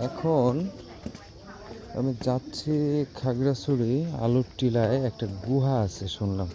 এখন আমি যাচ্ছি খাগড়াছড়ি আলুর টিলায় একটা গুহা আছে শুনলাম।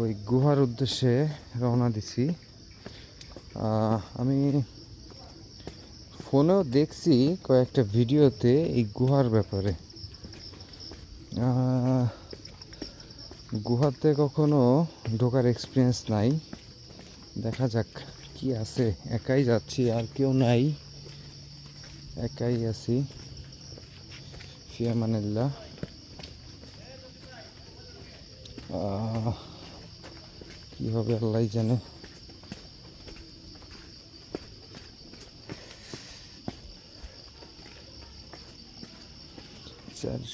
ওই গুহার উদ্দেশ্যে রওনা দিছি। আমি ফোনেও দেখছি কয়েকটা ভিডিওতে এই গুহার ব্যাপারে। গুহাতে কখনো ঢোকার এক্সপিরিয়েন্স নাই, দেখা যাক কি আছে। একাই যাচ্ছি, আর কেউ নাই, একাই আছি। ফিয়ামানিল্লাহ। কি হবে আল্লাহ জানে।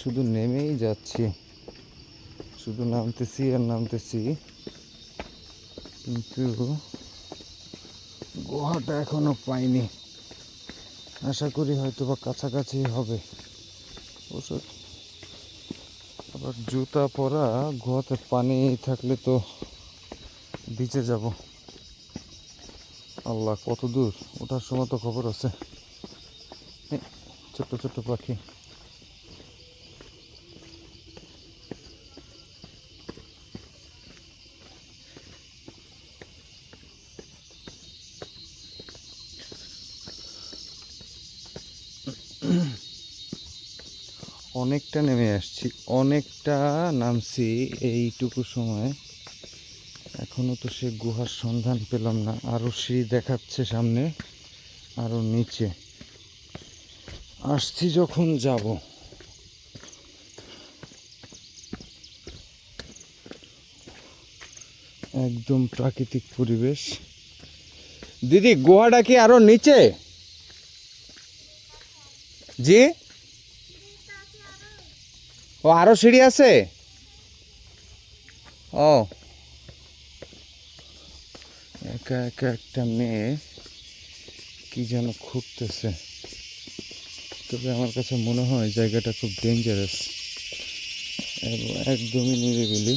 শুধু নেমেই যাচ্ছি, শুধু নামতেছি আর নামতেছি, কিন্তু গুহাটা এখনো পাইনি। আশা করি হয়তো বা কাছাকাছি হবে। ওষুধ আবার জুতা পরা, গুহাতে পানি থাকলে তো ভিজে যাব। আল্লাহ, কত দূর ওঠার সময় তো খবর আছে। ছোট্ট ছোট্ট পাখি। অনেকটা নেমে আসছি, অনেকটা নামছি এইটুকু সময়। এখনো তো সে গুহার সন্ধান পেলাম না। আরো সিঁড়ি দেখাচ্ছে সামনে, আরো নিচে আসছি যখন যাব। একদম প্রাকৃতিক পরিবেশ। দিদি, গুহাটা কি আরো নিচে? জি, ও আরো সিঁড়ি আছে। ও, একা একা একটা মেয়ে কি যেন খুঁজতেছে। তবে আমার কাছে মনে হয় জায়গাটা খুব ডেঞ্জারাস, একদমই নিরিবিলি।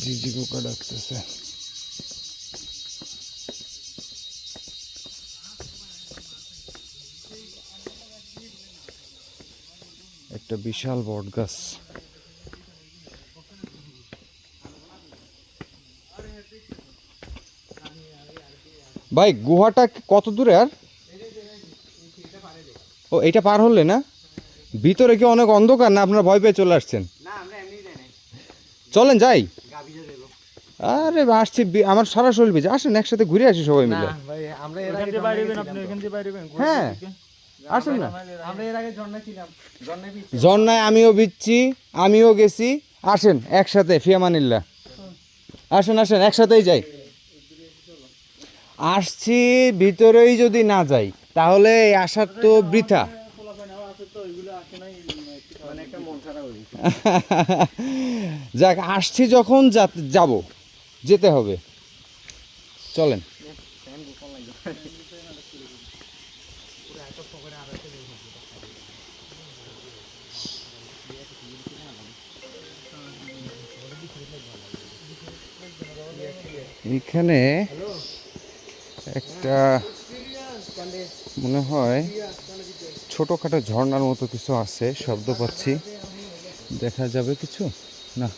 ঝিঝি পোকা ডাকতেছে। একটা বিশাল বট গাছ। ভাই, গুহাটা কত দূরে আর? ও, এইটা পার হলে না? ভিতরে কি অনেক অন্ধকার, না আপনারা ভয় পেয়ে চলে আসছেন? চলেন যাই। আরে আসছি, আমার সারা শরীর ভিজে। আসেন একসাথে ঘুরে আসি সবাই মিলে। হ্যাঁ, আসেন না। ঝর্ণায় আমিও ভিজছি, আমিও গেছি। আসেন একসাথে, ফিয়ামানিল্লাহ। আসেন আসেন, একসাথেই যাই। আসছি, ভিতরেই যদি না যাই তাহলে আসার তো বৃথা। যাক, আসছি যখন যাব, যেতে হবে। চলেন। এখানে একটা মনে হয় ছোটোখাটো ঝর্ণার মতো কিছু আছে, শব্দ পাচ্ছি। দেখা যাবে কিছু না।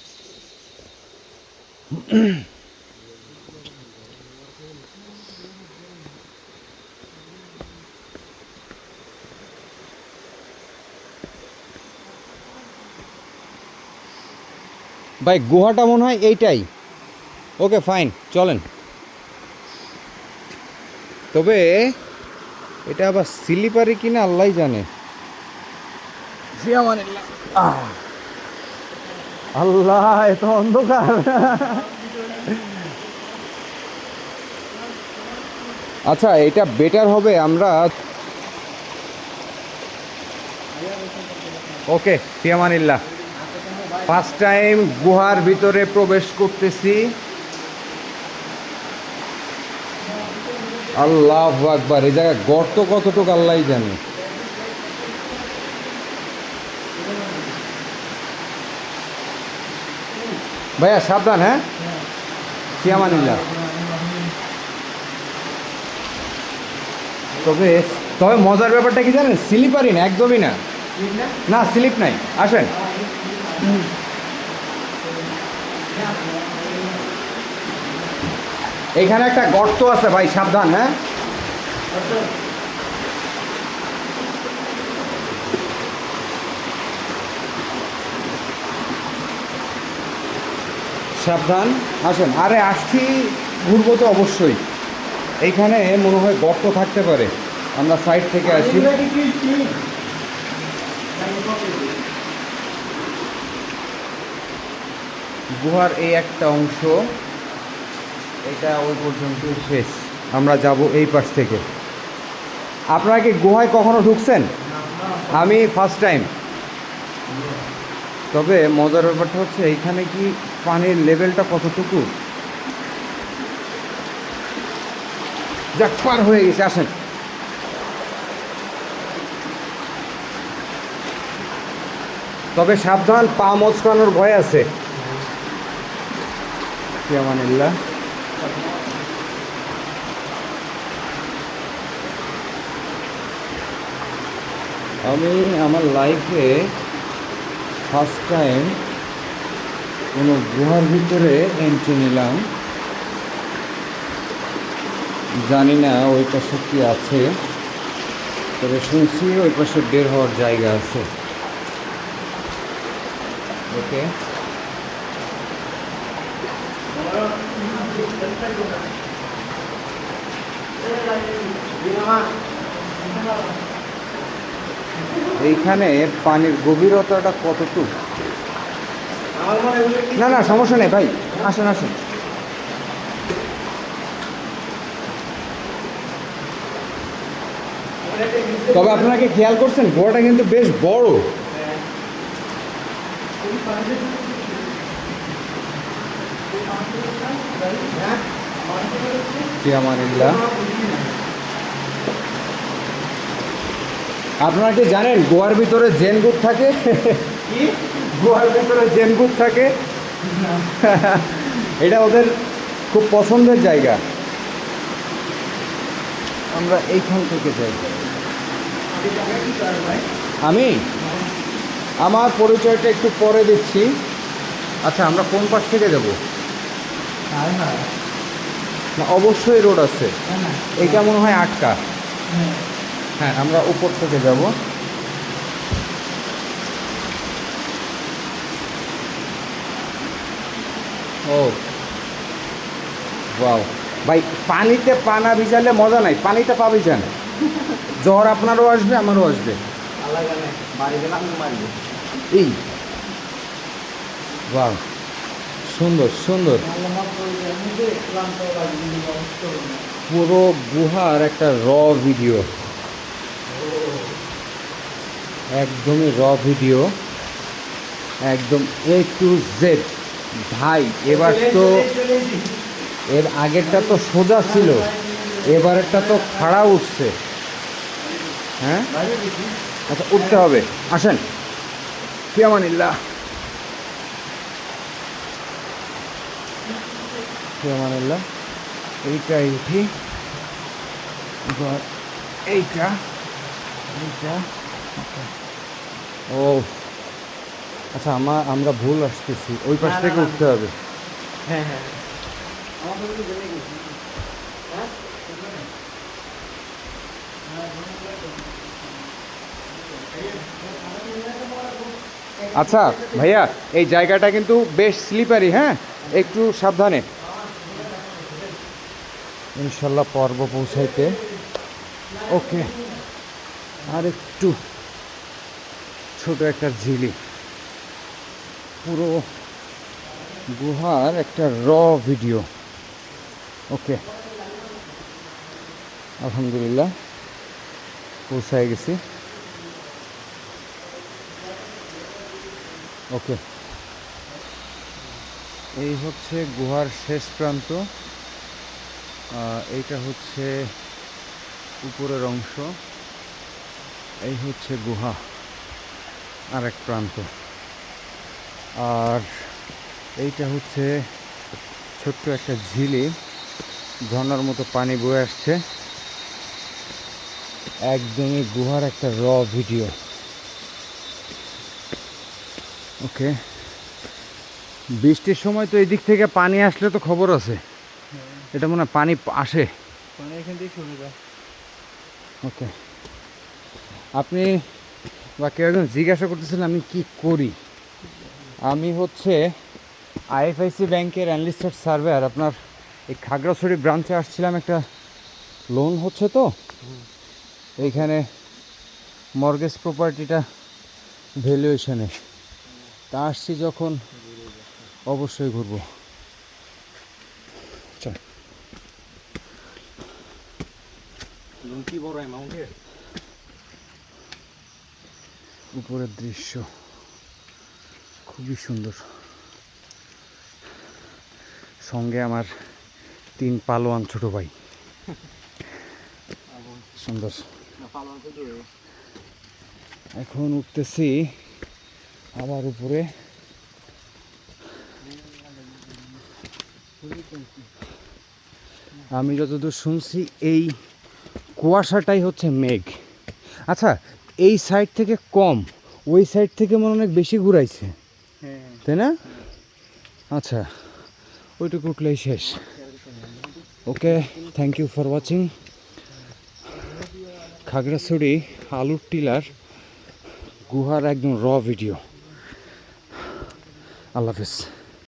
ভাই, গুহাটা মনে হয় এইটাই। ওকে ফাইন, চলেন। তবে এটা আবার স্লিপারি কিনা আল্লাহ জানে। আল্লাহ, এত অন্ধকার। আচ্ছা, এটা বেটার হবে আমরা। ওকে, ফিয়ামানিল্লাহ। ফার্স্ট টাইম গুহার ভিতরে প্রবেশ করতেছি। আল্লাহু আকবার। এই জায়গায় গর্ত কতটুকু আল্লাহ জানে। ভাইয়া সাবধান, হ্যাঁ। ফিয়ামানিল্লাহ। তবে তবে মজার ব্যাপারটা কি জানেন, স্লিপারই না, একদমই না, না স্লিপ নাই। আসেন, এখানে একটা গর্ত আছে ভাই, সাবধান। হ্যাঁ, সাবধান, আসেন। আরে আসছি, ঘুরবো তো অবশ্যই। এইখানে মনে হয় গর্ত থাকতে পারে, আমরা সাইড থেকে আসি। গুহার এই একটা অংশ, এটা ওই পর্যন্ত শেষ। আমরা যাব এই পাশ থেকে। আপনারা কি গুহায় কখনো ঢুকছেন? আমি ফার্স্ট টাইম। তবে মজার ব্যাপারটা হচ্ছে এইখানে কি পানির লেভেলটা কতটুকু, যাক পার হয়ে গেছে। আসেন, তবে সাবধান, পা মচকানোর ভয় আছে। ফিয়ামানিল্লাহ। আমি আমার লাইফে ফার্স্ট টাইম কোনো গুহার ভিতরে এন্ট্রি নিলাম। জানি না ওই পাশে কি আছে, তবে শুনছি ওই পাশে বের হওয়ার জায়গা আছে। ওকে, এইখানে পানির গভীরতাটা কতটুকু? না না, সমস্যা নেই ভাই, আসেন আসেন। তবে আপনারা কি খেয়াল করছেন, গোয়াটা কিন্তু বেশ বড়। ফিয়ামানিল্লাহ। আপনারা কি জানেন গোয়ার ভিতরে জেনগুট থাকে? গোয়ার ভিতরে জেনগুট থাকে, এটা ওদের খুব পছন্দের জায়গা। আমরা এইখান থেকে যাই। আমি আমার পরিচয়টা একটু পরে দিচ্ছি। আচ্ছা, আমরা কোন পাশ থেকে যাব? না, অবশ্যই রোড আছে, এইটা মনে হয় আটকা। হ্যাঁ, আমরা উপর থেকে যাব। ও ওয়াও ভাই, পানিতে পা না ভিজালে মজা নাই, পানিতে পা ভিজান, জ্বর আপনারও আসবে আমারও আসবে। এই ওয়াও, সুন্দর সুন্দর। পুরো গুহার একটা ভিডিও, একদমই ভিডিও, একদম A to Z। ভাই এবার তো, এর আগেরটা তো সোজা ছিল, এবারেরটা তো খাড়া উঠছে। হ্যাঁ, আচ্ছা উঠতে হবে, আসেন। ফিয়ামানিল্লাহ, ফিয়ামানিল্লাহ। এইটাই উঠি, এইটা এইটা। ও আচ্ছা, আমরা ভুল আসতেছি, ওই পাশ থেকে উঠতে হবে। হ্যাঁ হ্যাঁ, আচ্ছা ভাইয়া, এই জায়গাটা কিন্তু বেশ স্লিপারি, হ্যাঁ, একটু সাবধানে। ইনশাল্লাহ পর্ব পৌঁছাইতে। ওকে, আর একটু ছোট একটা ঝিলি, পুরো গুহার একটা ভিডিও। ওকে, আলহামদুলিল্লাহ পৌঁছায় গেছি। ওকে, এই হচ্ছে গুহার শেষ প্রান্ত, এইটা হচ্ছে উপরের অংশ, এই হচ্ছে গুহা আর এক প্রান্ত, আর এইটা হচ্ছে ছোট্ট একটা ঝিলি, ঝর্ণার মতো পানি বয়ে আসছে। একদমই গুহার একটা র ভিডিও। ওকে, বৃষ্টির সময় তো এদিক থেকে পানি আসলে তো খবর আছে, এটা মনে হয় পানি আসে, পানি এখান থেকে শুরু যায়। ওকে। আপনি বা কেউ একজন জিজ্ঞাসা করতেছিলেন আমি কি করি। আমি হচ্ছে আইএফআইসি ব্যাংকের অ্যানালিস্টেড সার্ভেয়ার। আপনার এই খাগড়াছড়ি ব্রাঞ্চে আসছিলাম, একটা লোন হচ্ছে তো এইখানে মর্গেজ প্রপার্টিটা ভ্যালুয়েশনে, তা আসছি যখন অবশ্যই ঘুরবো। চল। লোন কি বড় অ্যামাউন্টের? উপরের দৃশ্য খুবই সুন্দর, সঙ্গে আমার 3 পালোয়ান ছোট ভাই, সুন্দর। এখন উঠতেছি আবার উপরে। আমি যতদূর শুনছি এই কুয়াশাটাই হচ্ছে মেঘ। আচ্ছা, এই সাইড থেকে কম, ওই সাইড থেকে মনে অনেক বেশি ঘুরাইছে, তাই না? আচ্ছা, ওইটুকু উঠলেই শেষ। Okay, thank you for watching Khagrachari আলুর টিলার গুহার একদম র ভিডিও। আল্লাহ হাফেজ।